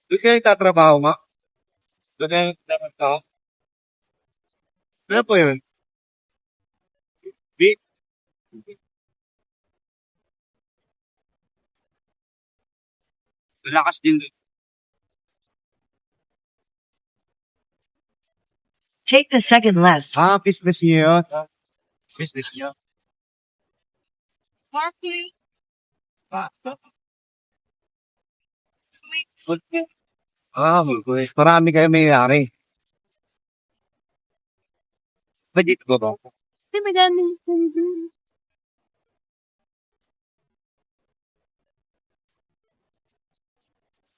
Doon kayo tatrabaho nga? Doon kayo tatrabaho? Ano po yun? Big? Malakas din doon. Take the second left. Business niyo yun? Business niyo? Parking. Ah, okay. Marami kayo may-ari. Legit ko ba? Di ba dami?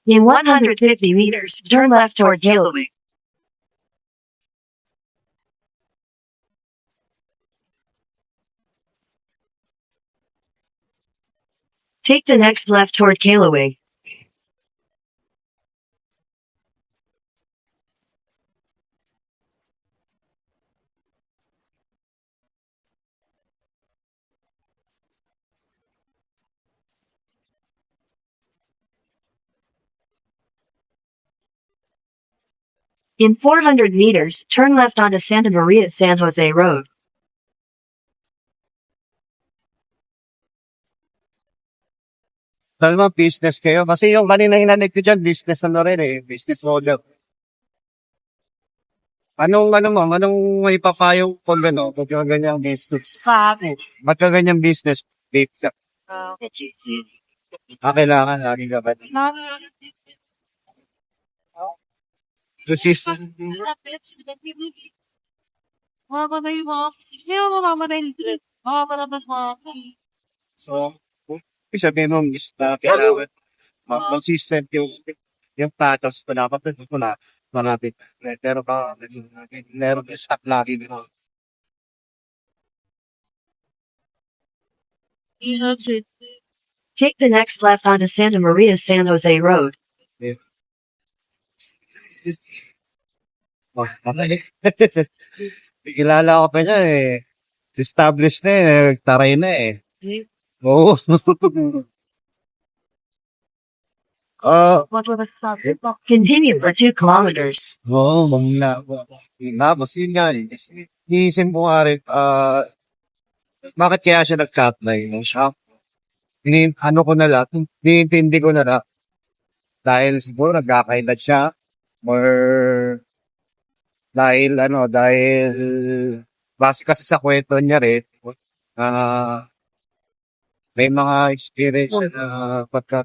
In 150 meters, turn left toward Galloway. Take the next left toward Callaway. In 400 meters, turn left onto Santa Maria San Jose Road. Talagang business kayo. Kasi yung kanina hinanig ko dyan, business ano rin eh. Business model. Anong may papayo pag ano, pag yung ganyang business? Bakit? Ba't ka ganyang business? Babe, kailangan lagi ka ba? Kasi, so, ibig sabihin mo, is na kailangan consistent yung patos pa dapat ito na marapit. Pero pa, meron ka stock lagi dito. Take the next left onto Santa Maria San Jose Road. Oh, okay. Kilala ko pa niya eh. Established na eh. Taray na eh. Oo. Continue for 2 kilometers. Oo, mamula. Tapos yun nga, iisip mo nga rin, bakit kaya siya nag-cut line ng shop? Ano ko na lang, iniintindi ko na lang. Dahil siguro nagkakaedad siya, or dahil base kasi sa kwento niya rin, may mga experience na pagka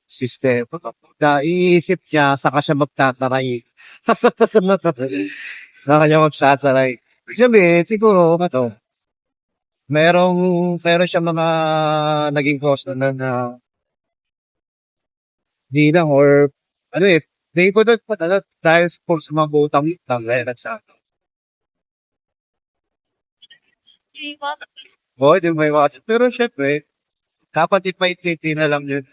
system. Iisip niya, saka siya magtataray. Saka siya magtataray. Ibig sabihin, siguro, meron siya mga naging customer na di lang or, di ko doon dahil sa mga utang at sa Oo, di may iwasan. Pero syempre, dapat ipaititi na lang yun.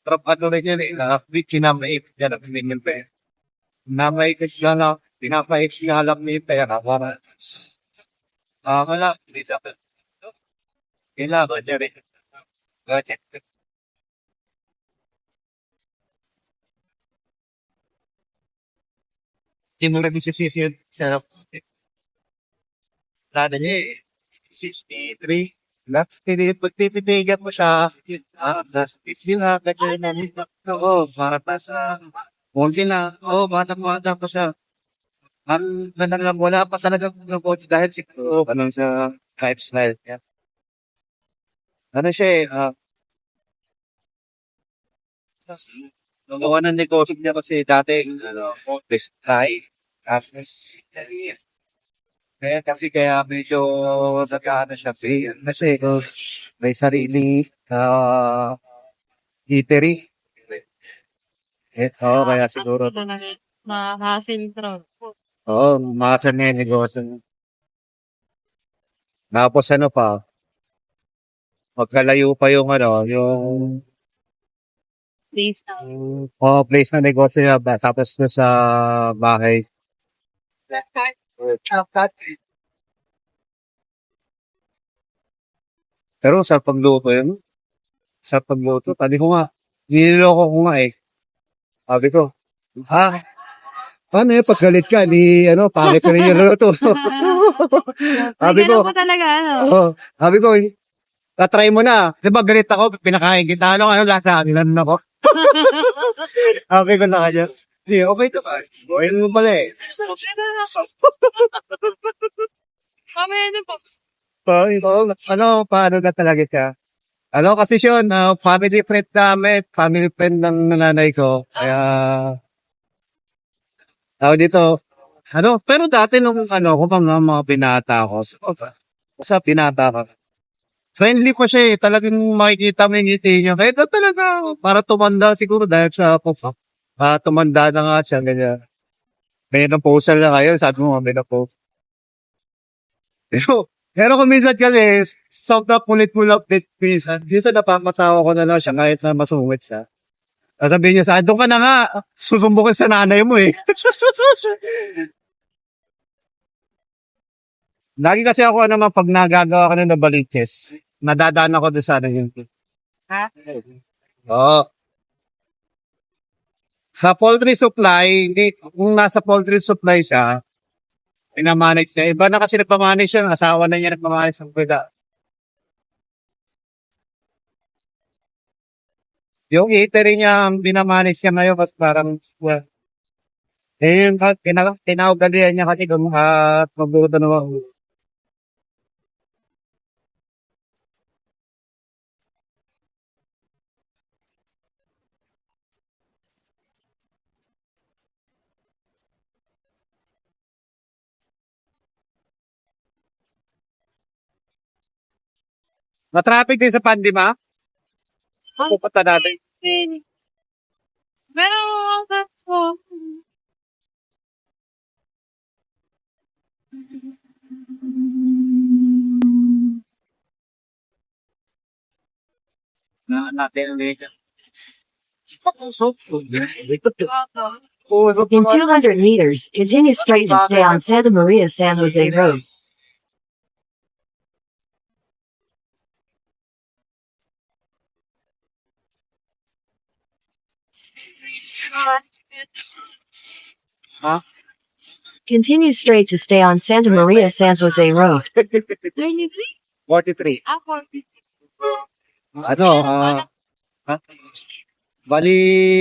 Pero ano rin yan eh, kinamait niya lang din yung pera. Kinamait siya lang, pinapait siya lang ni pera para, wala, hindi sa kailangan niya rin. Ganyan. Hindi mo rin isisisi yun sa lada niya eh, 63. Pagtititigan mo siya, last 50 na, ganyan na rin. Oo, para pa sa, okay na, oo, bata pa siya. Wala pa talaga ng dahil siguro, sa lifestyle niya. Ano siya eh, nagawa ng negosyo niya kasi dati, office tayo. Tapos, kaya medyo nagkaano siya. Kasi may sarili eatery. Kaya siguro. Oo, maasan na yung negosyo niya. Tapos ano pa, magkalayo pa yung place na negosyo niya. Tapos na sa bahay. Pero sa pagluto yun, tali ko nga, niloloko ko nga eh. Sabi ko, paano yung paggalit ka? Pangit ka rin yung luto. Sabi ko, Ganun po talaga, ano? sabi ko, tatry mo na. Di ba galit ako, pinakain kita. Ano lasa? Nilanon ako. Sabi ko na kanya, okay to ba? Buhayin mo pala eh. Mamaya na po. Paano na talaga siya? Kasi yun, family friend namin, family friend ng nanay ko. Kaya, dito, pero dati kung mga binata ko, sa binata ko, friendly pa siya eh, talagang makikita mo yung ngiti niya. Kaya talaga, para tumanda siguro dahil sa pop-up. Tumanda na nga siya, ganyan. May proposal na ngayon, sabi mo, may proposal. Pero kung minsan kasi, sobrang kulit-kulit minsan napapatawa ko na lang siya kahit na masungit siya. Sabihin niya sa akin, doon ka na nga, susumbukin sa nanay mo eh. Lagi kasi ako naman pag nagagawa ka na ng baliches, nadadaan ako doon sa yun. Ha? Oo. Sa poultry supply, kung nasa poultry supply siya, pinamanage niya. Iba na kasi nagpamanage siya, asawa na niya nagpamanage ng pweda. Yung eatery niya, ang binamanage niya ngayon, mas parang, yung tinawagalian niya kasi kung magbuto naman. Na-traffic din sa Pandima? Pupunta natin. Pero, po. Natin ulit. In 200 meters, continue straight to stay on Santa Maria San Jose Road. Ha? Continue straight to stay on Santa Maria San Jose Road. 23? 43. 40. Ha? Bali,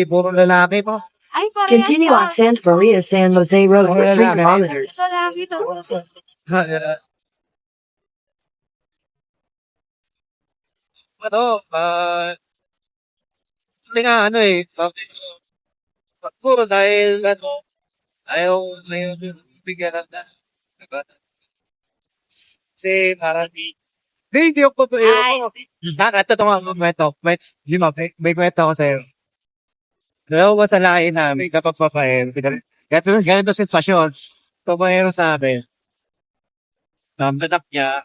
puro lalaki po. Ay, parehas Continue on Santa Maria San Jose Road for 3 kilometers. Lalaki to. Hindi nga, puro dahil, ayaw bigyan ng diba? Kasi parang, hindi ako po, ito mga kwento, may kwento ako sa'yo. Dalawa sa lahi namin, kapag papain, ganito sitwasyon, papaero sa amin, anak niya,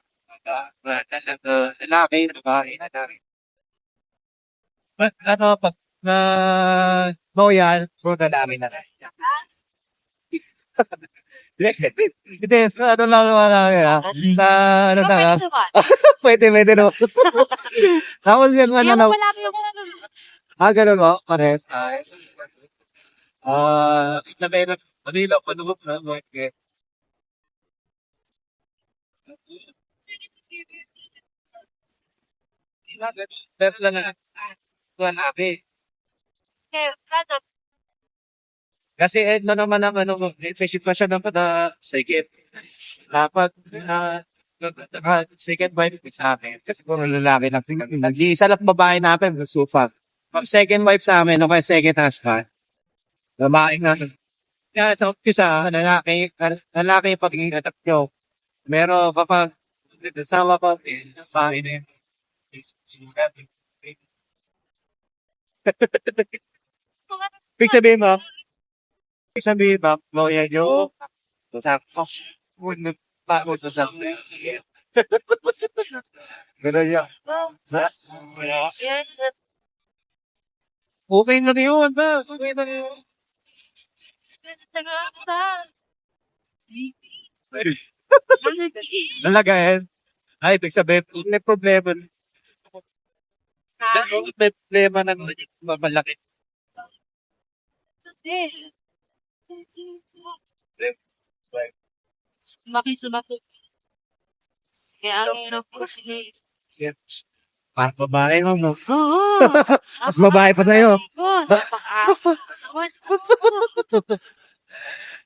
lalaki, babae na rin. Pag loyal, puro lalaki na rin. Hindi, sa lang sa pwede no. Tapos yan, Kaya mo palaki yung ganun mo, pares. Nabay na, Manila, panugop na, okay. Pero lang na, nabi. Kasi naman may sitwasyon naman na second. Dapat second wife sa amin. Kasi puro lalaki lang. Nag-iisa lang babae namin, super. Pag second wife sa amin, kaya second husband. Babae nga. Kaya sa umpisa, lalaki pagiging anak nyo. Pero kapag sama pa, babae na yun. Ibig sabihin mo, loyal nyo, sakto. Pagod sa sakto. Gano'n yan. Okay na yun, ba? Okay na yun. Nalagayan. Ay, ibig sabihin, may problema. May problema na malaki. Maki-sumaki. Kaya ang hirap ko sila. Parang babae mo, no? Oo. Mas babae pa sa'yo.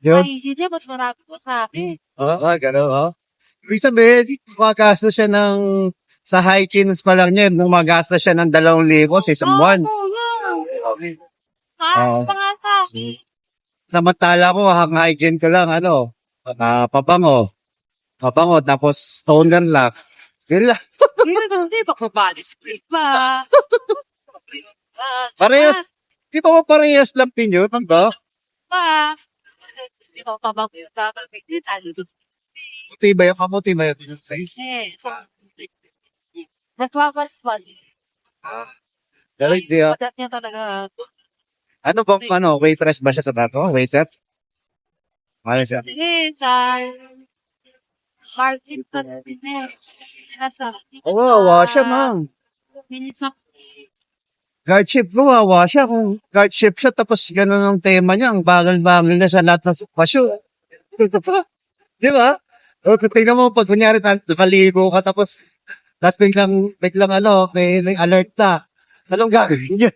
Yun. Ay, hindi mas marami ko sa akin. Oo, gano'n, oh. Ibig sabihin, magastos siya ng, sa high teens pa lang niya, nung magastos siya ng 2,000 sa isang buwan. Oo. Mga sa akin. Samantala ko, hang high teen ko lang, pabango. Pabango, tapos stoner lang. Yun lang. Hindi ba ko body spray pa? Parehas. Di ba mo parehas lang pinyo? Ba? Pa. Hindi ko pa ba ko yung kakagigit. Puti ba yung kamuti ba yun? Eh, nagwapas-was. Galing di ah. Padat niya talaga. Ano bang, waitress ba siya sa dato? Waiter? Ano siya? Eh, sa Martin Pagpines. Kawawa siya, ma'am. Minsan, Guardship, kawawa siya. Kung guardship siya, tapos gano'n ang tema niya, ang bagal-bagal na sa lahat ng sitwasyon. Di ba? O, tingnan mo, pag kunyari, nakaligo ka, tapos biglang, may alert na. Anong gagawin niya?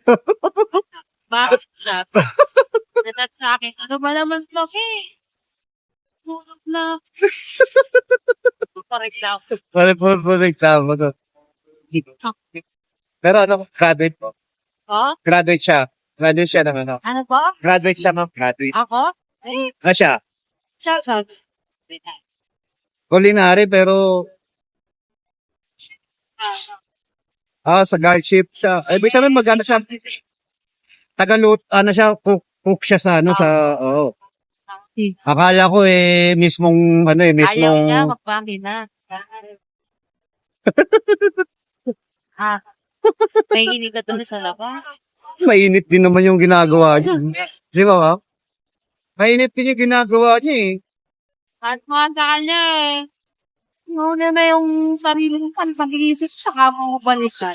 bakit na? Natat sa akin, ano ba naman to? Tulog na. Pareklaw. Reklamo to. Pero graduate po. Oh? Graduate siya. Graduate siya ng ano. Ano ba? Graduate siya, ma'am. Graduate. Ako? Eh, Ano siya? siya. Culinary, pero sa guardship siya. Ay, ibig sabihin magano siya. Tagalut, cook siya sa Akala ko mismong, Ayaw niya, magpangin na. May hinig na doon sa labas. mainit din naman yung ginagawa niya. Di ba, ma'am? Mainit din yung ginagawa niya eh. At mga sa kanya eh. Muna na yung sarili mo pag-isip saka mo balikan.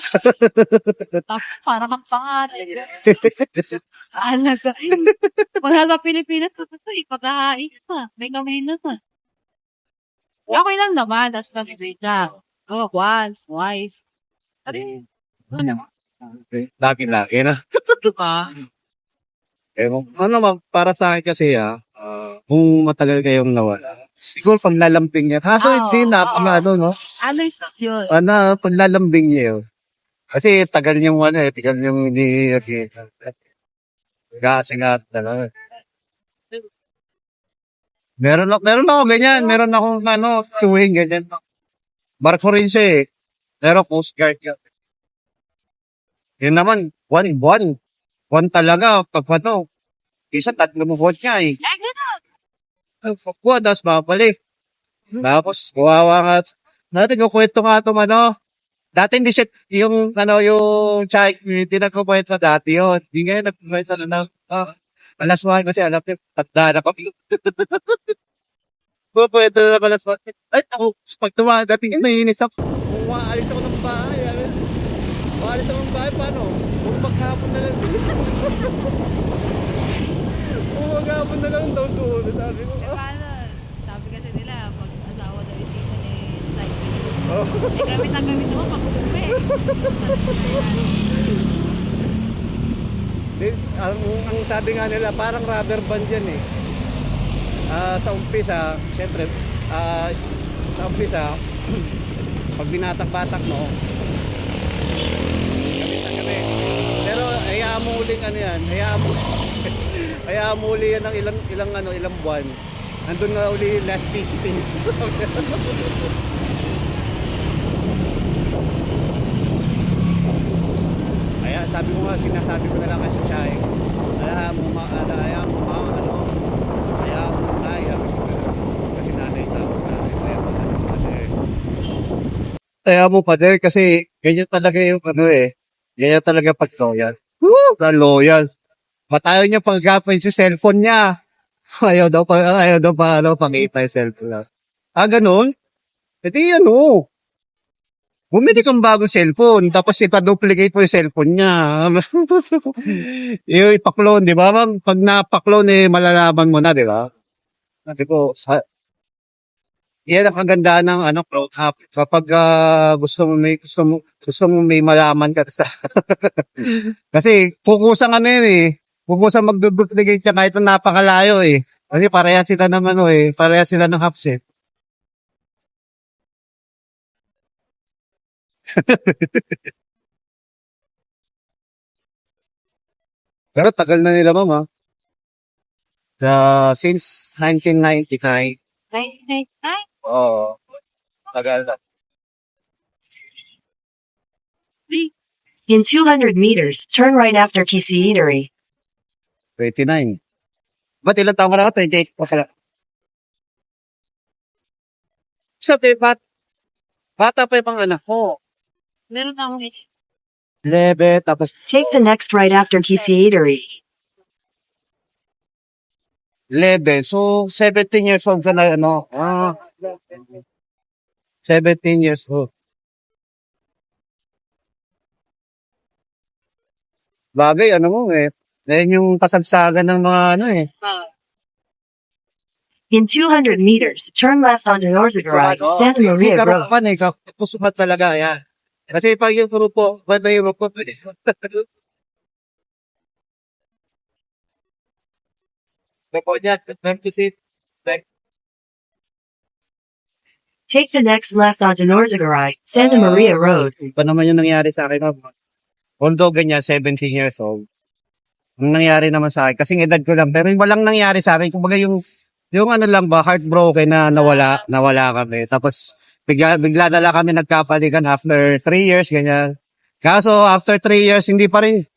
Tapos para kang pangalan. Alaga. Wala na Pilipinas ito pag-ahain pa. May kamay na pa. Okay lang naman. Tapos nag-wait na. Oh, once, twice. Lagi-lagi na. Diba? Ma'am, para sa akin kasi kung matagal kayong nawala, siguro paglalambing niya. Kaso hindi no? Alis yun. Paglalambing niya yun. Kasi tagal niyong tagal niyong hindi kasi nga talaga. Meron ako ganyan. Meron akong suwing ganyan. Barko rin siya eh. Pero Coast Guard ka. Yun naman, buwan talaga. Pag isa 3 buwan niya eh. Ay, gano'n. Pagkuha, tapos babalik. Tapos, kuwawa nga. Dati kukwento nga ito, dati hindi siya, yung child community, nagkukwento dati yun. Hindi ngayon nagkukwento na alaswahan kasi alam niya, tanda na kami. Kukwento na alaswahan. Ay, ako, pag tumahan, dati naiinis ako. Kung maalis ako ng bahay, paano? Kung maghapon na lang. Maghapon na lang daw doon. Sabi ko, Paano? Sabi kasi nila, pag asawa daw isipan style videos. oh. Gamit naman pag-uwi. Ang sabi nga nila, parang rubber band yan eh. Sa umpisa, syempre, pag binatak-batak mo, gamit. Pero hayaan mo uling hayaan mo uli yan ng ilang buwan. Andun na uli elasticity. Kaya sinasabi ko na lang kasi Chay, hayaan mo kasi nanay kaya mo pader kasi ganyan talaga yung ganyan talaga pag loyal. Loyal. Matayo niya pag-gapin yung cellphone niya. Ayaw daw pa pangita yung cellphone lang. Ganun? Edi Bumili kang bagong cellphone, tapos ipa-duplicate mo yung cellphone niya. Yung ipa-clone, di ba? Pag napa-clone, malalaman mo na, di ba? Sabi ko, yan ang kagandahan ng cloud app. Kapag gusto mo may malaman ka sa kasi kukusang yan Kukusang mag-duplicate ka kahit na napakalayo Kasi pareha sila ng pareha sila ng apps Pero tagal na nila, ma'am, ha? Since 1999. 999? Oo. Tagal na. In 200 meters, turn right after Kisi Eatery. 29. Ba't ilang taon ka na? 28 pa pala. Sabi, bata pa yung mga anak ko. Meron akong Lebe, tapos Take the next right after Kisi Eatery. lebe. So, 17 years old ka na, 17 years old. Bagay, Yan yung kasagsagan ng mga In 200 meters, turn left onto Norzagaray, Santa Maria Road. Kapusuhan talaga, yan. Kasi pag yung grupo, Napo niya, Take the next left onto Norzagaray, Santa Maria Road. pa naman yung nangyari sa akin, ma'am. Although ganyan, 17 years old. Ang nangyari naman sa akin, kasing edad ko lang, pero walang nangyari sa akin. Kumbaga yung lang ba, heartbroken na nawala kami. Tapos, bigla na lang kami nagkapalikan after 3 years, ganyan. Kaso, after 3 years, hindi pa rin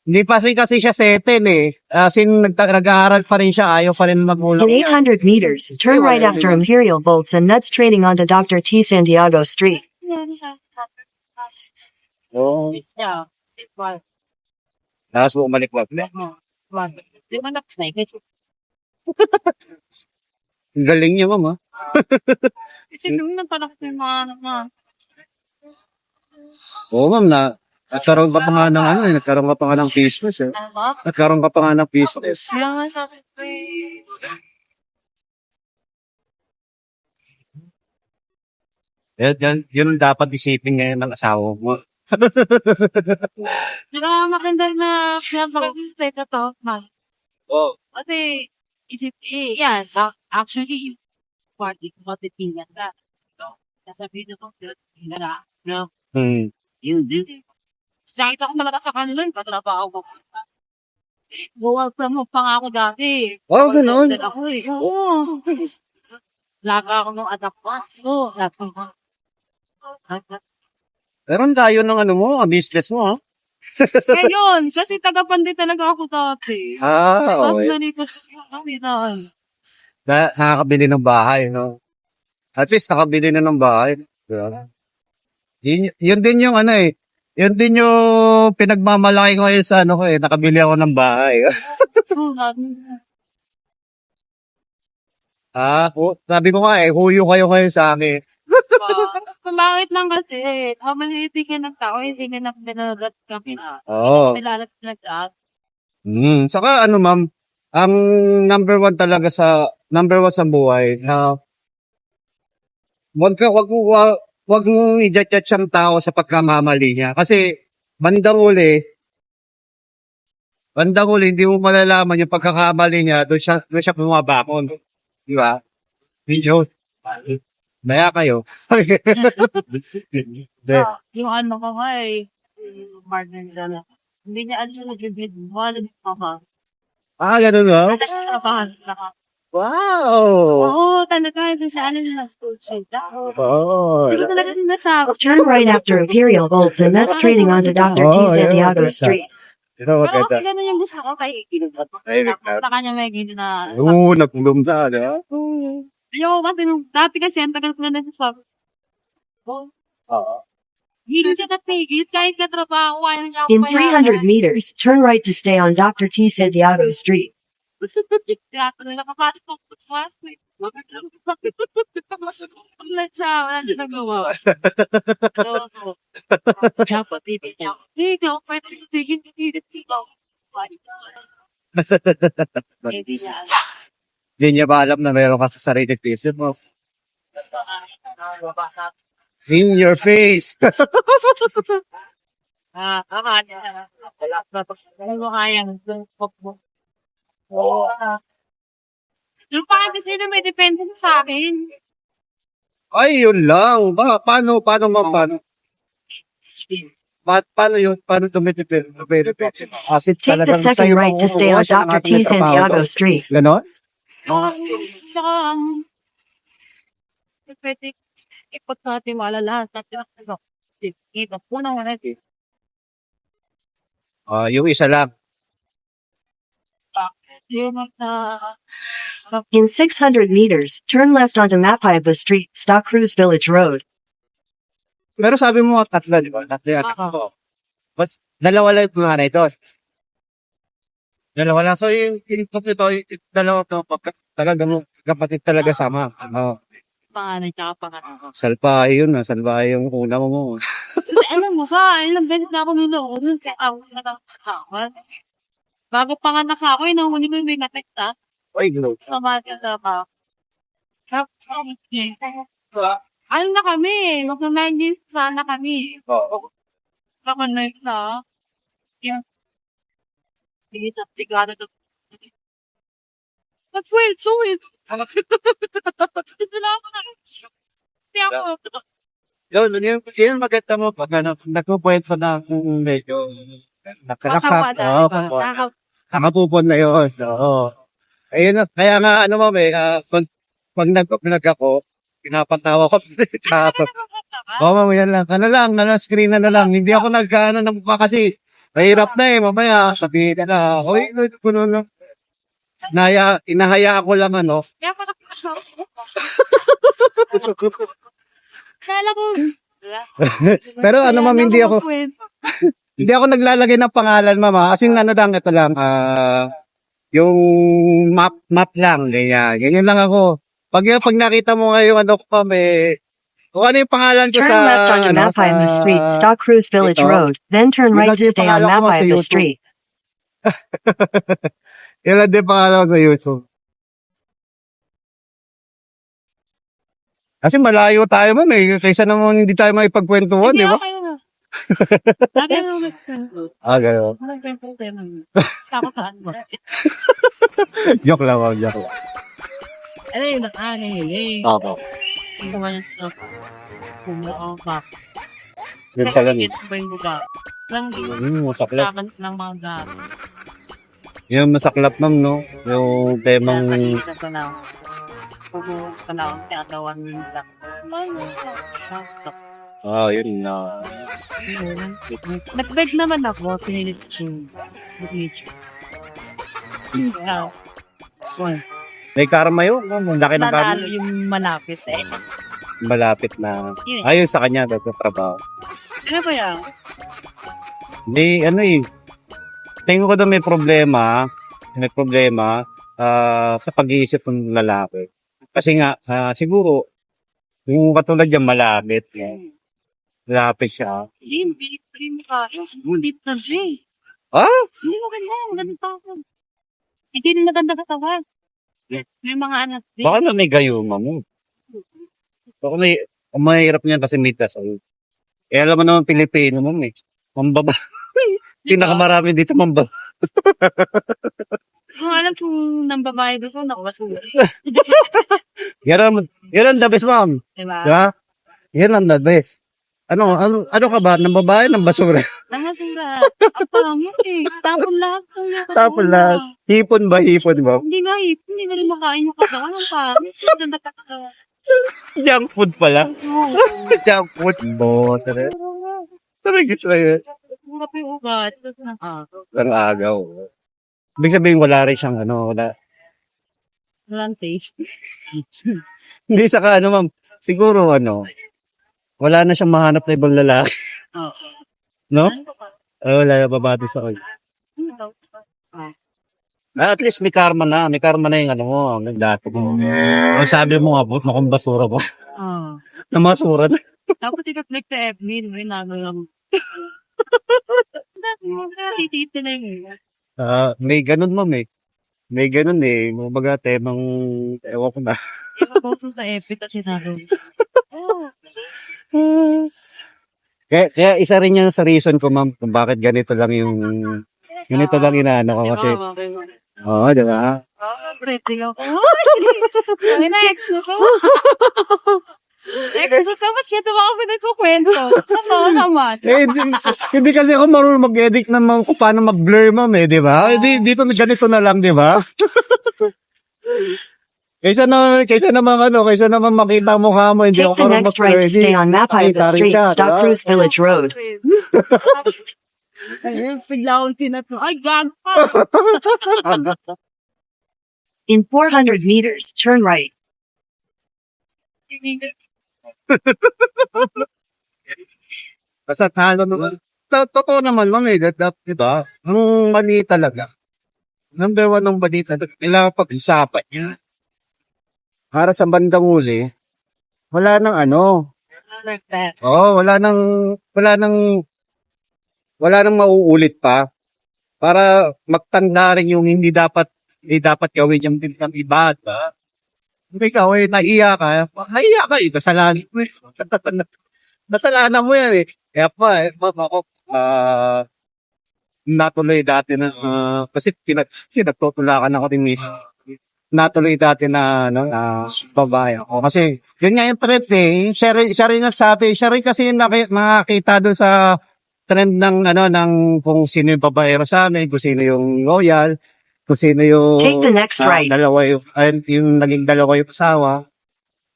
kasi siya settle As in, nag-aaral pa rin siya, ayaw pa rin magulang In niya. 800 meters, turn right after Imperial Bolts and Nuts Trading onto Dr. T. Santiago Street. Oo. Tapos bumalik wag. Di ba na-snake? Ang galing niya, ma'am, ha? Kasi nung nagpanak yung mga Oo, ma'am, nagkaroon ka pa nga ng nagkaroon ka pa nga ng business, Nagkaroon ka pa nga ng business. Kaya nga sabi ko Yun ang dapat isipin ngayon ng asawa mo. Pero maganda na pinapakita sa to, man. Oo. Kasi, yan, actually, party ko matitingan ka. Nasabihin ko, no, yun din. Nakita ko talaga sa kanila, yung katrabaho ko. Buwag pa mo pa nga ako dati. Oh, ganun. Oo. Laga ako ng anak ko. Pero ang tayo ng business mo, ha? Ngayon, kasi taga-pandi talaga ako dati. Okay. Nalito sa kawinan. Nakakabili ng bahay, no? At least nakabili na ng bahay. Yeah. Yun din yung yun din yung pinagmamalaki ko ngayon sa nakabili ako ng bahay. Sabi ko nga huyo kayo ngayon sa akin. Bakit lang kasi, maliit ka ng tao, hindi ka na pinalagat kami na. Oo. Nilalat na dyan. Saka ma'am, ang number one sa buhay na wag mo i-judge ang tao sa pagkamamali niya. Kasi bandang huli, hindi mo malalaman yung pagkakamali niya, doon siya bumabakon. Di ba? Yun. Maya kayo. Yung ano ko nga partner nila na, hindi niya alam yung nag-bid, wala pa ka. Ganun ba? Wow! Oo, talaga, ito siya alam na nag-tulsita. Oh. Hindi ko talaga sinasabi. Turn right after Imperial Bolts and Nuts Trading onto Dr. T. Santiago Street. Ito, Pero maganda. okay, ganun yung gusto ko kay Nakita kanya may gini na. Oo, nagpulong na, di ba? Ayaw, kasi nung dati kasi, ang tagal ko na nagsasabi. Oo. Hindi siya natigit, kahit katrabaho, ayaw niya ako In 300 meters, turn right to stay on Dr. T. Santiago Street. Kaya ako nila papasok ko. Wala siya. Wala siya nagawa. Oo. Dapat bibigyan. Hindi ako pwede tigil. Dito. Hindi niya alam. Hindi niya ba alam na meron ka sa sarili isip mo? In your face! Wala mo kayang yung pa kasi na may depende sa akin. Ay, yun lang. Paano yun? Paano tumitipid? Asit Take the talagang second sa'yo right to stay on makukuha siya ng Dr. T. ating trabaho Santiago to. Street. Ganon? Tsaka, pwede ipagkatiwala lahat. Ito po na wala. Yung isa lang. Yung na, In 600 meters, turn left onto Mapaiba Street, Stock Cruz Village Road. Pero sabi mo, tatlo, di ba? Tatlo yan. But, dalawa lang yung mga na ito. Dalawa lang. So, yung dalawa to, talagang kapatid talaga sama. pangalan tsaka pangalan. Salbahe yun, salbahe yung una mo. Kasi alam mo sa, ilang beses na ako niloko nun, kaya ako natakot. Bago panganak ako, nahuli ko yung may natekta. Ay, no. Pamata na ba? Tapos, ano na kami, mag-9 years sana kami. Oo. Ako na isa. Yung, sige sa tigada to. Mag-wait, so wait. Dito na ako na. Hindi ako. Yun maganda mo pag nagpupuwento na kung medyo nakalakak. Oo, nakapupon na yun. Oo. Ayun na, kaya nga ano mo, pag nag-vlog ako, pinapatawa ko. Oo, yan lang. Screen na lang. Hindi ako nagkano ng mukha kasi mahirap na mamaya sabihin na, oy, kuno na. Inahaya ako lang Kaya parang kala ko. Pero hindi ako naglalagay ng pangalan, mama. Kasi lang, ito lang, yung map lang, ganyan. Ganyan lang ako. Pag nakita mo ngayon, kung ano yung pangalan ko Turn sa, left onto Mapaiba Street, Stock Cruz Village ito. Road, then turn right to Ilagay stay on pangalan ko sa Mapaiba YouTube. Street. Yan lang din pangalan ko sa YouTube. Kasi malayo tayo, ma'am, kaysa naman hindi tayo maipagkwentuhan, di ba? Kayo na. Lagi na ulit. Gano'n. Takotaan mo. Joke lang, ma'am, joke lang. Ano yung nakahingi? Opo. Ito ba yung stuff? Kumuha ka. Yun sa lang. Ito ba yung buga? Lang Masaklap. laban ng mga gamit. Yung masaklap, ma'am, no? Yung temang... Kanina ko na. Pumunta ka na akong tinatawag nila. Yun na. Nag-beg naman ako. Pinilit ko. May karma yun, ma'am. Ang laki ng karma. Nanalo yung malapit eh. Malapit na. Yun. Ayun sa kanya, trabaho. Ano ba yan? Hindi, tingin ko daw may problema. Sa pag-iisip ng lalaki. Kasi nga, siguro, yung katulad dyan, malapit. Malapit siya. Hindi, pinipin ka. Hindi na rin. Hindi mo ganyan. Ganito ako. Hindi na maganda katawan. May mga anak din. Baka na may gayuma mo. Baka mahirap niyan kasi may tasal. Alam mo naman, Pilipino mo, mambaba. Pinakamarami dito mambaba. Kung alam kung nang babae ko, nakabasura. Yan ang the best, ma'am. Diba? Diba? Yan ang the best. Ano ka ba? Ng babae, ng basura? Nakasura. Ang pangit eh. Tapon lahat. Tapon lahat. Hipon ba? Hindi nga hipon. Hindi na rin makain yung katawan. Ang pangit. Ang ganda katawan. Junk food pala. Oo. Junk food. Talaga siya yun. Mga piugat. Ang agaw. Ibig sabihin, wala rin siyang Walang taste. Hindi saka ma'am. Siguro wala na siyang mahanap na ibang lalaki. Oo. No? Wala na babati sa akin. At least may karma na. May karma na yung ano mo. Yung dati mo. Ang sabi mo nga, buot na kung basura mo. Ah. Na basura na. Dapat i-reflect sa FB, may nagalang. Natititi na yun. May ganun ma'am eh. May ganun eh. Kumbaga temang, ewan ko na. I-post mo sa FB kasi nagalang. Kaya isa rin yan sa reason ko ma'am kung bakit ganito lang yung inaano ko kasi. Oo, di ba? Breathing ako. Ay, na-ex na ko. Ex ko sa much ito mga pinagkukwento. Totoo naman. Hindi kasi ako marunong mag-edit ng kung paano mag-blur ma'am eh, di ba? Dito ganito na lang, di ba? Kaysa naman makita ang mukha mo, hindi Take ako the marunong next right to stay on Mapayapa Street, Stock Cruz Village Road. Ay, bigla akong tinatlo. Ay, gago pa. In 400 meters, turn right. Basta talo naman. Totoo naman ma'am eh, di ba? Ang mali talaga. Number one ng mali talaga, kailangan pag-usapan niya. Para sa bandang huli, wala nang ano. Like that. Wala nang mauulit pa. Para magtanda rin yung hindi dapat gawin yung ng iba, ba? Kung ikaw eh, naiya ka eh, kasalanan mo eh. Nasalanan mo yan eh. Kaya pa eh, ma'am ako, natuloy dati na, kasi nagtutulakan ako din eh. Natuloy dati na, babae ako. Kasi, yun nga yung trend eh. Siya rin nagsabi, siya rin kasi yung makakita doon sa trend ng kung sino yung babaero sa amin, kung sino yung loyal, kung sino yung Take the next right. yung naging dalawa yung asawa.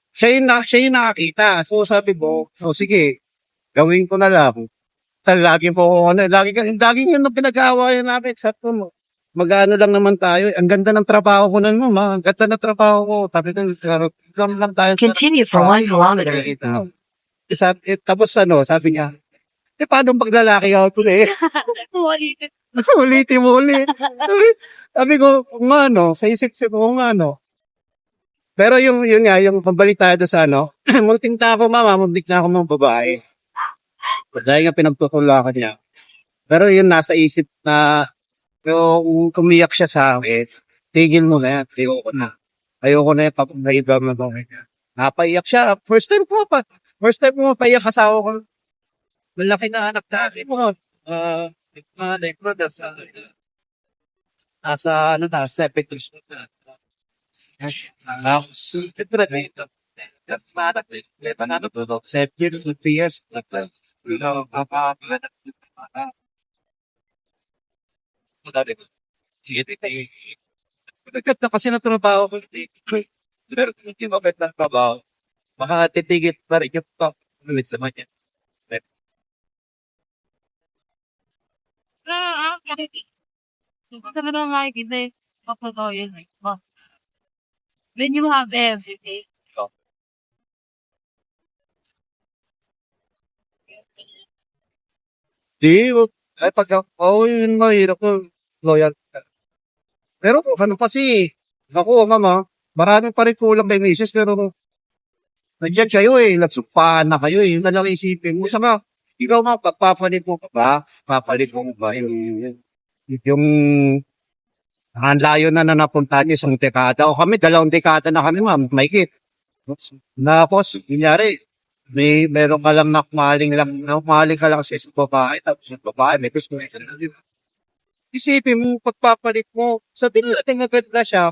Siya yung nakakita. So sabi ko, sige, gawin ko na lang. Lagi yun ang pinag-aawayan namin. Sabi ko, mag-ano lang naman tayo. Ang ganda ng trabaho ko nun, ma'am. Ang ganda ng trabaho ko. Sabi ko, lang tayo. Continue for 1 kilometer. Tapos sabi niya, paano pag lalaki ako eh? Ulitin mo ulit. Sabi ko, kung ano, sa isip-isip ko, kung ano. Pero yun nga, yung pabalik tayo doon sa munting na ako, mama, muntik na ako mga babae. Dahil nga pinagtutulakan niya. Pero yun, nasa isip na, yung kumiyak siya sa akin, tigil mo na yan, ayoko na. Ayoko na yan, kapag naiba mo ba niya. Napaiyak siya. First time ko mapaiyak asawa ko. Malaki na anak namin mo. Nasa 7 years old na. Nagkata kasi ng trabaho ko. Pero hindi maganda ng trabaho. Makatitigit pa rin yung ulit sa manya. Talaga makikita eh. Papagaw yun eh. When you have everything. Ay yun mahirap ko. Loyal. Pero kasi, ako, mama, marami pa rin kulang kay misis, pero nandiyan kayo eh, nagsumpaan na kayo eh, yun na lang isipin mo. Saka, ikaw papalit mo pa ba yung ang layo na napunta niyo isang dekada. O kami, 2 dekada na kami, ma'am, maikit. Tapos, kunyari, meron ka lang nakmahaling ka lang sa isang babae, tapos yung babae, may gusto ka na, di ba? Isipin mo, pagpapalit mo, sabihin natin maganda siya,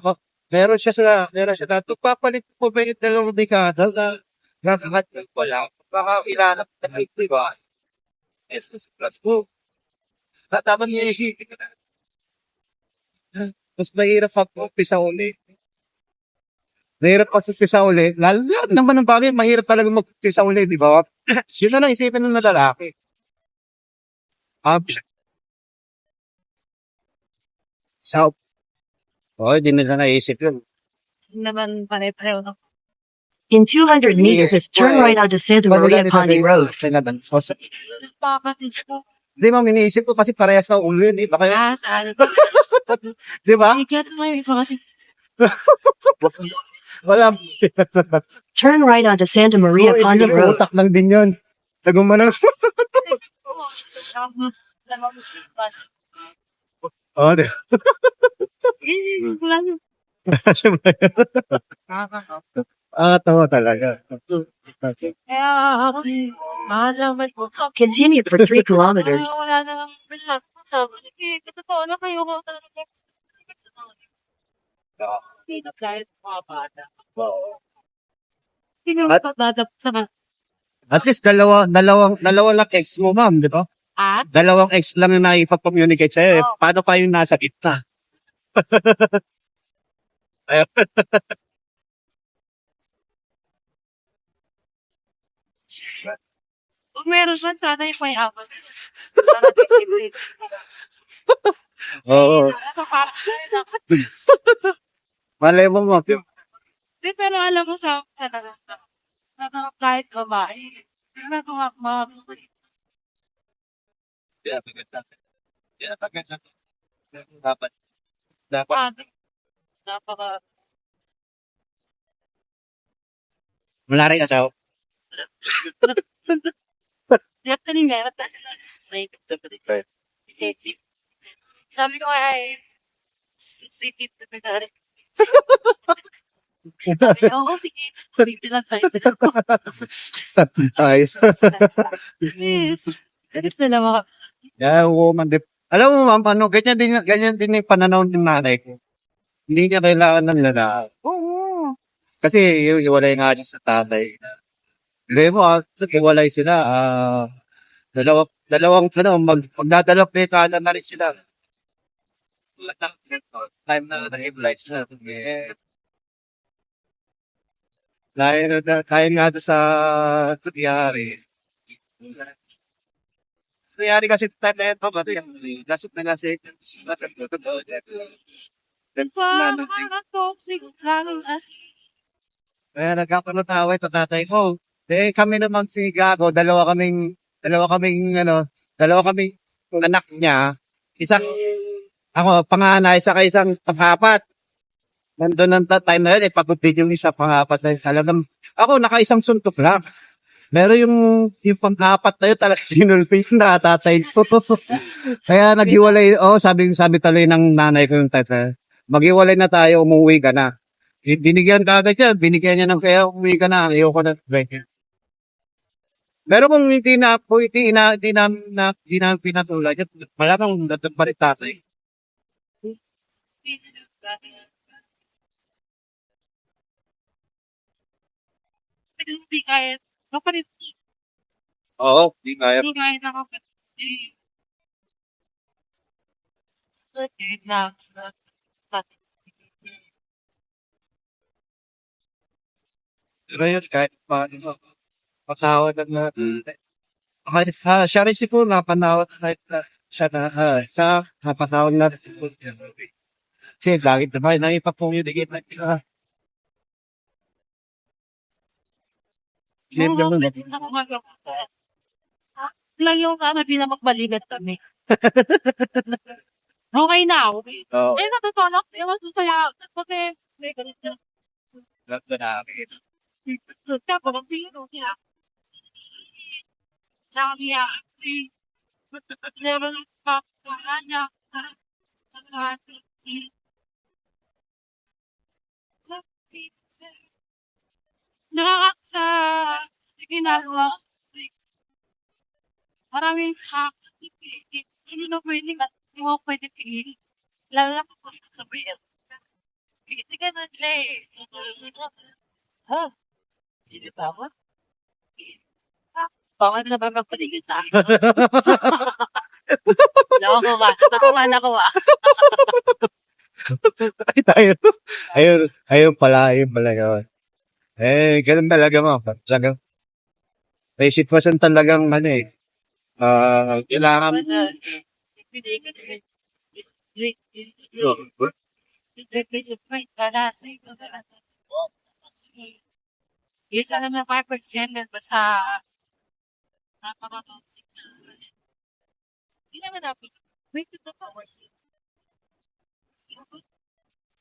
meron siya dito, pagpapalit mo ba yung 2 dekada sa nakakat wala, baka ilanap na ito, di ba? Ito sa plus mo. Tataman niya isipin ka na. Mas mahirap pag-umpisa ulit. Lalo naman ng bagay, mahirap talaga mag-umpisa ulit, di ba? Yun na lang isipin ng lalaki. Hindi nila naisip yun. Naman pare-pareho na. In 200 meters, turn right onto Santa Maria Pandi Road. Papatid ko. Hindi ma'am, iniisip ko kasi parehas na ulo yun eh. Baka Saan? Di ba? Ikat mo yung iba kasi. Wala. Turn right onto Santa Maria Ponte Road. Utak lang din yun. Nagumana. Oo, di. Tawa talaga. Kaya ako, mahalaman ko. Continue for 3 kilometers. Wala na lang sabi. Totoo na kayo ko talaga. Hindi na kahit mga bata. Hindi na patadap sa At least dalawang lang ex mo, ma'am, di ba? at Dalawang ex lang yung nakipag-communicate sa'yo. Eh. Paano pa yung nasa gitna? Ayun. kung meron man sana yung may awal. Para disability. Oo. Malay mo, ma'am. Di, pero alam mo sa talaga, kahit babae, nagawa ko mga Dapat. pati, napaka, Wala rin asawa. diyan ka rin meron, tapos sexy. Sabi ko ay, city to the dari. Sabi ko, oo, sige, city lang tayo. Ayos. Yes. Ganit na lang ako. Yeah, woman. Alam mo, ma'am, ano, ganyan din yung pananaw ng nanay ko. Hindi niya kailangan ng lalaki. Oo. Kasi hiwalay nga siya sa tatay. Hindi mo, hiwalay sila. Dalawang, magdadalawang dekada na rin sila. Time na na-realize na. Dahil nga doon sa nangyari. Nangyari kasi time na ito, lasip na lasip. Parang toxic lang as Kaya nagkakaroon tawa ito tatay ko. Kami naman si Gago, dalawa kaming anak niya. Ako, panganay, isang pang-apat. Nandun ang time na yun, pagod din yung isa pang-apat na yun. Talagang, ako, naka-isang suntok lang. Meron yung pang-apat na yun, talagang sinulpi yung nakatatay ko. Kaya naghiwalay, sabi tuloy ng nanay ko yung tatay, maghiwalay na tayo, umuwi ka na. Binigyan ka agad yan, binigyan niya ng kaya, umuwi ka na, ayoko na. Pero kung hindi namin pinatulad, malamang nandun pa rin tatay. hindi kahit kapalit, Oo, hindi kaya. hindi kahit nakapalit. Na, Pero yun, kahit paano, patawad na kahit siya rin siguro napanawad kahit siya napatawad na rin siguro. Kasi lagi naman nang ipag-communicate na siya. Same naman. lang yung di na magbalikat kami. Okay na, okay. Oo. Natutulog, ewan ko kaya, kasi, may ganit na. Tapos, magtino, kaya, sabi niya, meron pa, niya, nakakasa, ginagawa, maraming hack, hindi na pwedeng at hindi mo pwede piliin. Lalo na kung sa beer. Hindi ka na eh. Ha? Hindi ba ako? Bakit na ba magpaligid sa akin? Nakuha. Nakuha. Ay, tayo. Ayun pala yun. Ganun talaga mo. Talagang, may sitwasyon talagang, kailangan, Isa naman 5% nito sa napaka-toxic na. Hindi naman natin. Wait, ito pa.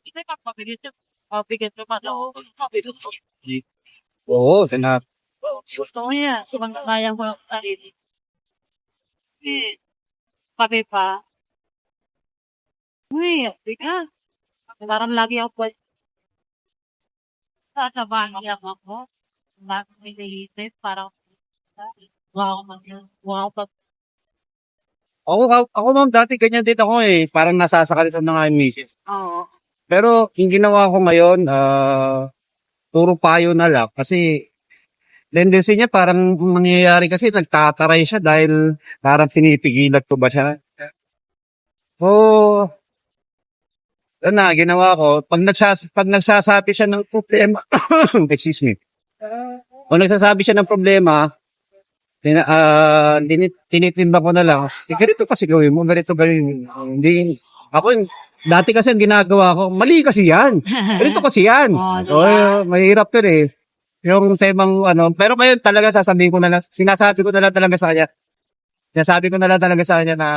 Hindi pagpapigit yung pabigit naman ako. Pabigit ko. Oo, sinabi. Gusto ko yan. Kaya ko yung sarili. Eh, kami pa. Uy, bigat. Parang lagi ako pa. Tatabahan niya ako. Lagi ko iniisip. Parang, wow, pag Ako ma'am, dati ganyan din ako eh. Parang nasasakalitan na nga yung misis. oo. Pero, yung ginawa ko ngayon, puro payo na lang. Kasi, tendency niya parang nangyayari kasi nagtataray siya dahil parang pinipigilan ko ba siya. Oo. Ano na, ginawa ko, pag nagsasabi siya ng problema, excuse me, pag nagsasabi siya ng problema, tinitinda ko na lang, ganito kasi gawin mo, ganito gawin mo. Hindi, dati kasi ang ginagawa ko, mali kasi yan. Ganito kasi yan. Oh, Mahirap yun eh. Yung temang pero ngayon talaga sasabihin ko na lang, sinasabi ko na lang talaga sa kanya. Sinasabi ko na lang talaga sa kanya na,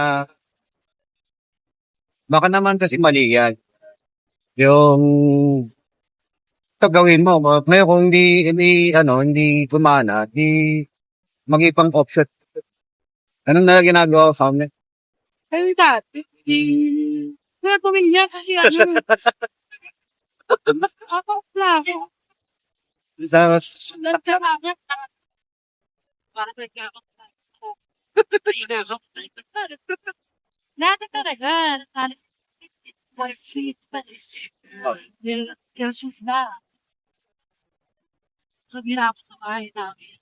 baka naman kasi mali yan. Yung ito gawin mo. Ngayon kung hindi gumana, di mag-ipang option. Anong na ginagawa ko sa amin? Ay, dati. Kaya gawin niya kasi ano. Ako lang. Sa, Ganda na niya. Para talaga ako. Dati talaga. Halos. Yesus na. So, hirap sa bahay namin.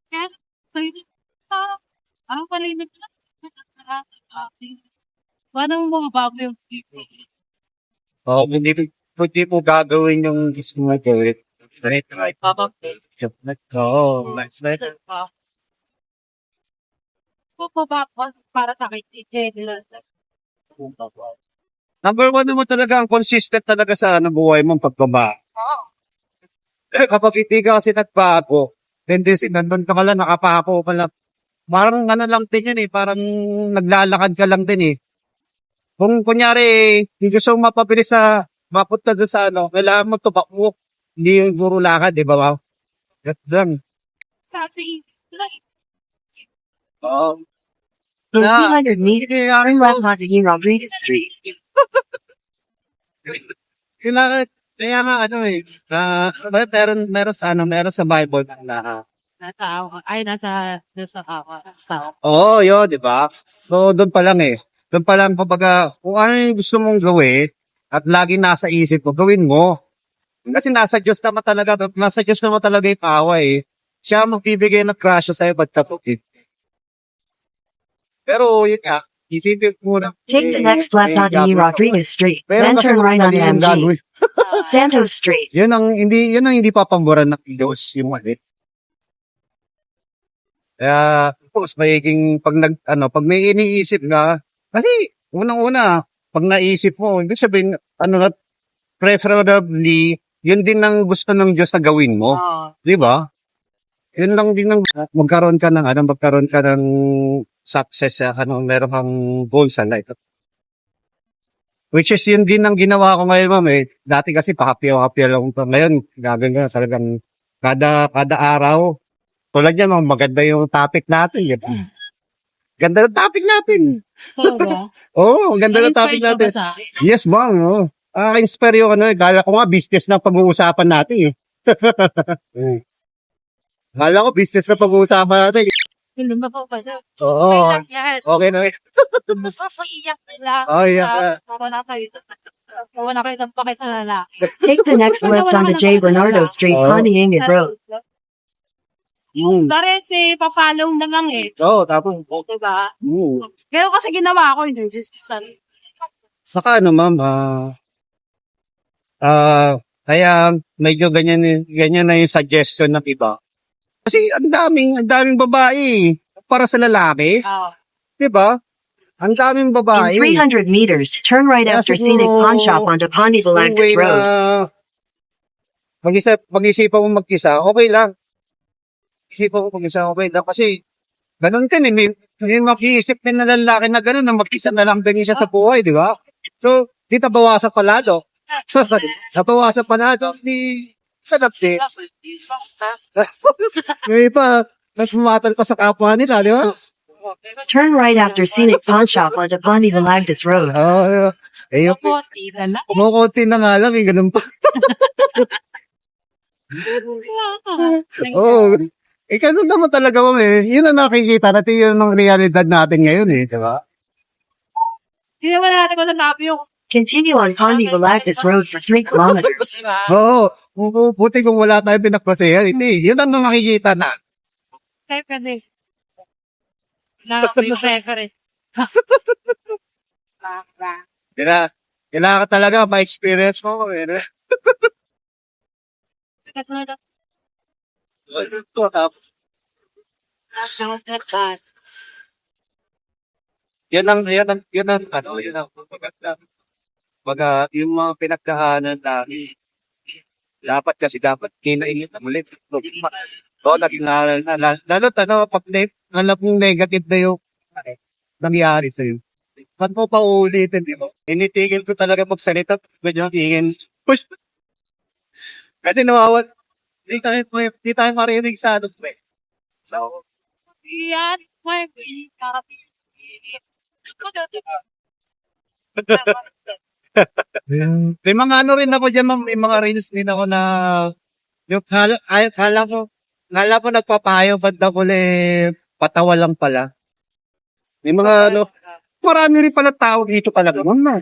Kaya, ang palinig lang. Paano mo mababago yung tipo? hindi po gagawin yung gusto mo gawin. Try. Oo, let's let it. Para sa akin, general. Number one naman talaga, ang consistent talaga sa buhay mong pagbaba. Oo. Kapag hindi ka kasi nagbago, tendency nandun ka lang, nakapako ka lang. Parang lang din yan eh, parang naglalakad ka lang din eh. Kung kunyari, yung gusto mong mapabilis sa, mapunta doon sa kailangan mo tubak hindi yung guro lakad, di ba? Wow? That lang. Kasi, like, Oo. In Ah, 200 meters, kailangan turn mo, left onto Rodriguez Street. kaya nga meron sa Bible na, nasa tao. oo, yun, di ba? So, doon pa lang eh. Doon pa lang, kumbaga, kung ano yung gusto mong gawin, at lagi nasa isip mo, gawin mo. Kasi nasa Diyos naman talaga yung power eh. Siya ang magbibigay ng grasya sa'yo, ba't kapag eh. Pero, yun nga, isipin mo na. Take the next left onto Rodriguez Street, Pero then kasi turn right onto mali yung MG. gagawin. Santos Street. Yun ang hindi papaboran ng Diyos, yung mali. Kaya, of course, magiging pag may iniisip nga, kasi, unang-una, pag naisip mo, ibig sabihin, preferably, yun din ang gusto ng Diyos na gawin mo. Di ba? Yun lang din ang magkaroon ka ng success sa meron kang goal sa life. Which is yun din ang ginawa ko ngayon, ma'am eh. Dati kasi pa-happy lang ko. Ngayon, gagawin ko na talagang kada araw. Tulad yan, ma'am, maganda yung topic natin. Ganda ng topic natin. Oo, ganda ng topic natin. Yes, ma'am. Oh. Inspire yung gala ko nga business na pag-uusapan natin eh. Gala ko business na pag-uusapan natin. Hindi ba po ba siya? Oo. Okay na. Iyak lang. Oh, yeah. Wala kayo ng pakit sa lalaki. Take the next left onto J. Bernardo Street, Pontiangad Road. Dari si pa-follow na lang eh. Oo, tapos. Diba? Oo. Kaya kasi ginawa ko yun, just sa Saka ma'am, kaya medyo ganyan na yung suggestion ng iba. Kasi ang daming babae para sa lalaki, 'di ba? Ang daming In babae. 300 meters, turn right Kaya after Scenic Pawn Shop onto Ponte Blancas Road. Pag-isipan mo mag-isa, okay lang. Isipan mo mag-isa, okay lang. Kasi Ganun din, may mag-iisip din na lalaki na ganun, na mag-isa na lang din siya sa buhay, di ba? So, di nabawasan pa lalo. So, nabawasan pa lalo, di, hanap din. May iba, nagpumatal pa sa kapwa nila, di ba? Turn right after scenic pawn shop onto Bonnie Vilagdas Road. Oo, eh, Opo, tira lang. kumukunti na nga lang, ganun pa. Oo. Ganun naman talaga mo Yun ang nakikita natin, yun ang realidad natin ngayon di ba? Hindi naman natin matanabi yung Continue on Bonnie Vilagdas Road for 3 kilometers. Oo. Buti kung wala tayong pinagpasayan. Hindi, yun ang nakikita na. reference. May reference. Kailangan ka talaga ma-experience mo. Yan ang maganda. Baga, yung mga pinagkahanan namin, dapat kinainit na ulit. Oo, naging lalo, pag negative na yung nangyari sa'yo. Ba't mo pa uulitin, di ba? Initigil ko talaga magsalita. Ganyan, tingin. Push! Kasi nawawal. Di tayo marinig sa ano, So, Yan. May may mga ano rin ako dyan, ma'am. May mga reels din ako na yung kala ko nagpapayo, ba't ako patawa lang pala. May mga marami rin pala tao dito talaga, ma'am.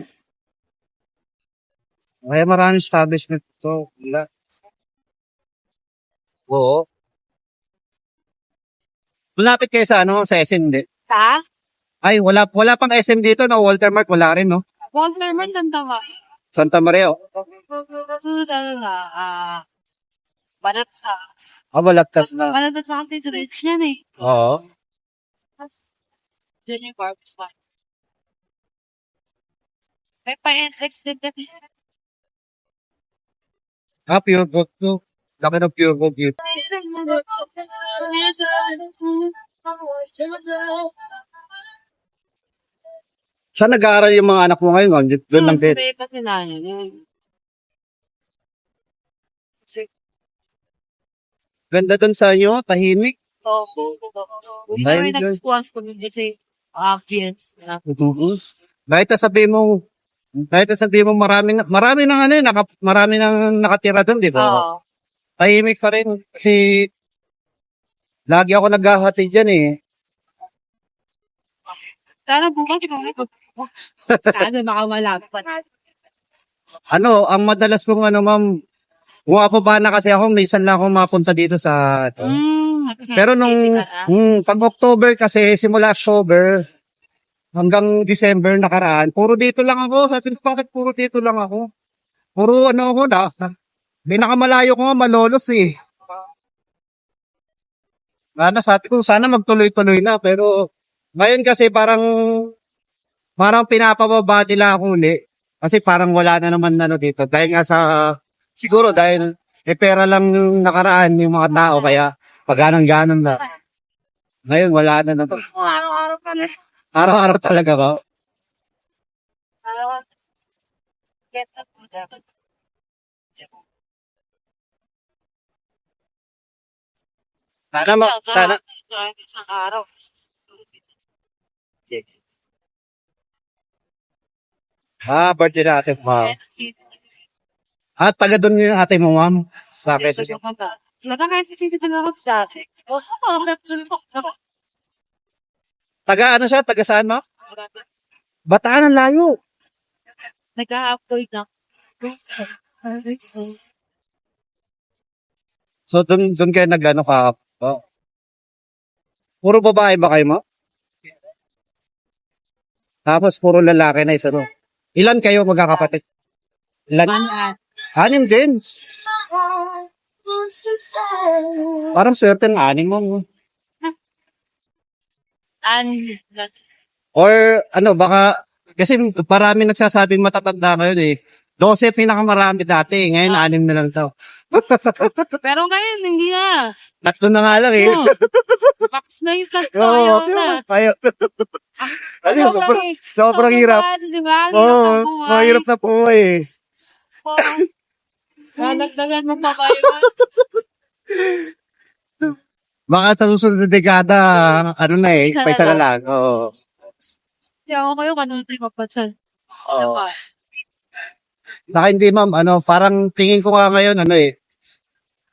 Kaya maraming establishment to. Wala. Oo. Malapit kayo sa sa SM, hindi? Sa? Ay, wala pang SM dito, no? Walter Mart, wala rin, no? Walter Mart, Santa Maria. Santa Maria, oh. Kasunod Balagtas. Balagtas na. Balagtas sa kasi direct yan eh. Oo. Tapos, dyan yung barbs pa. May pa-NX din na. Pure gold to. Laki ng pure gold yun. Saan nag-aaral yung mga anak mo ngayon, ma'am? Doon lang din. May pati na yun. Ganda doon sa inyo, tahimik. Oo. Hindi Dahil kami nag-squash ko kasi ambience na. Kahit sabihin mo marami nang nakatira doon, di ba? Oo. Tahimik pa rin kasi lagi ako naghahatid diyan Sana bukas ikaw sana makawala pa. Ang madalas kong ma'am, bumababa na kasi ako, minsan lang ako mapunta dito sa Pero pag October kasi, simula October hanggang December nakaraan, puro dito lang ako. Sa bakit puro dito lang ako? Puro ako pinakamalayo ko nga Malolos sabi ko sana magtuloy-tuloy na, pero ngayon kasi parang pinapababa nila ako uli. Kasi parang wala na naman dito. Dahil nga siguro dahil pera lang yung nakaraan yung mga tao, kaya pag-ganon na. Ngayon wala na naman. Araw-araw pa na. Araw-araw talaga ba? Get up with that. Sana. Isang araw. Birthday na ate mo. Taga doon yung ate mo, ma'am. Sa Quezon City. Nag-Quezon na ako dati. Taga saan, ma'am? Bataan ang layo. Nag-upload na. So, doon kayo ka. Puro babae ba kayo, ma'am? Tapos, puro lalaki na isa, no? Ilan kayo magkakapatid? Ilan? 6 din. Parang swerte ng 6 mo. Or, baka, kasi parami nagsasabing matatanda ngayon 12 pinakamarami dati. Ngayon, 6 na lang daw. Pero ngayon, hindi na. Tatlo na nga lang eh. Oh, max na yung tatlo. Oo, Ayaw na. ayaw. Ano, sobrang hirap. Di ba? Oo, mahirap na po eh. Nalagdagan mo pa kayo. Baka sa susunod na dekada, ano na eh, paisa na lang. Oo. Hindi ako kayo, kanunti mapatsan. Oo. Saka hindi ma'am, parang tingin ko nga ngayon,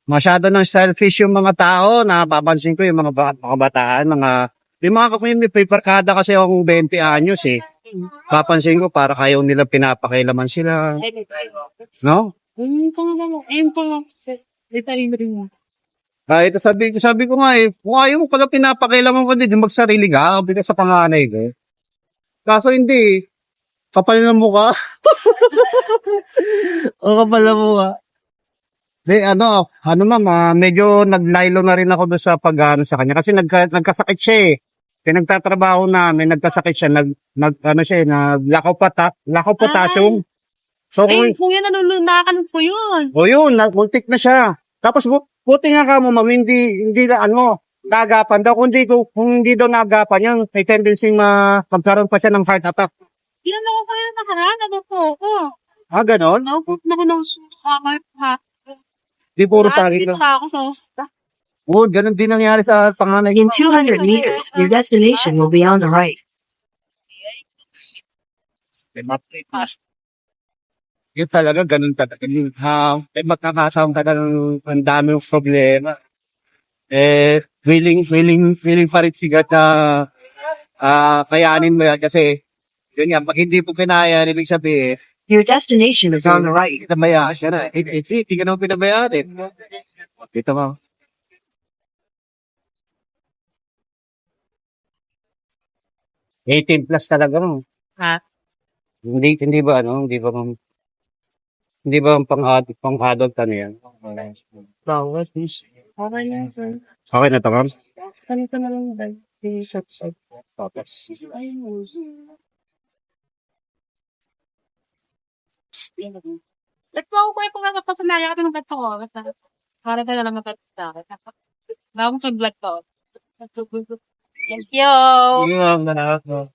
masyado ng selfish yung mga tao, napapansin ko yung mga bataan, yung mga may barkada kasi akong 20 anyos eh. Papansin ko, para kayo nila pinapakailaman sila. No? Ito sabi ko nga eh, kung ayaw mo pala pinapakailaman ko din, magsarili ka, bigas sa panganay ko. Kaso hindi, kapal ng mukha. O kapal ng mukha. Di, ma'am, medyo naglaylo na rin ako doon sa pag-ano sa kanya. Kasi nagkasakit siya eh. Pinagtatrabaho namin, nagkasakit siya, lakaw potassium. So, Kung yan, nanulunakan po yun. yun, multik na siya. Tapos, buti nga ka mo, ma'am, hindi na, nagapan daw. Kung hindi daw nagapan yan, may tendency magkaroon pa siya ng heart attack. Yan ako kayo nakaraan, ano po ako. Ganon? Naupot na ko ng sukamay pa. Di puro sakit lang. Pa ako sa hospital. Oo, ganon din nangyari sa panganay. In 200 meters, your destination will be on the right. Yun talaga, ganun talaga. Magkakataon ka ng ang daming problema. Willing pa rin sigat na kayanin mo yan kasi yun nga, pag hindi po kinaya, ibig sabihin, Your destination is on the right. pinabayaan siya na. Hindi ka naman pinabayaan eh. Dito mo. +18 talaga mo. Ha? Hindi ba ang pang-adult yan? Bawat is. Okay lang, sir. Okay na to, ma'am? Ganito na lang, dahil. Tapos. Nagpo ako kayo kung nagpasanaya ka ng bato ko. Para ka na lang magkakita. Nakakong kay vlog ko. Thank you. Yun ang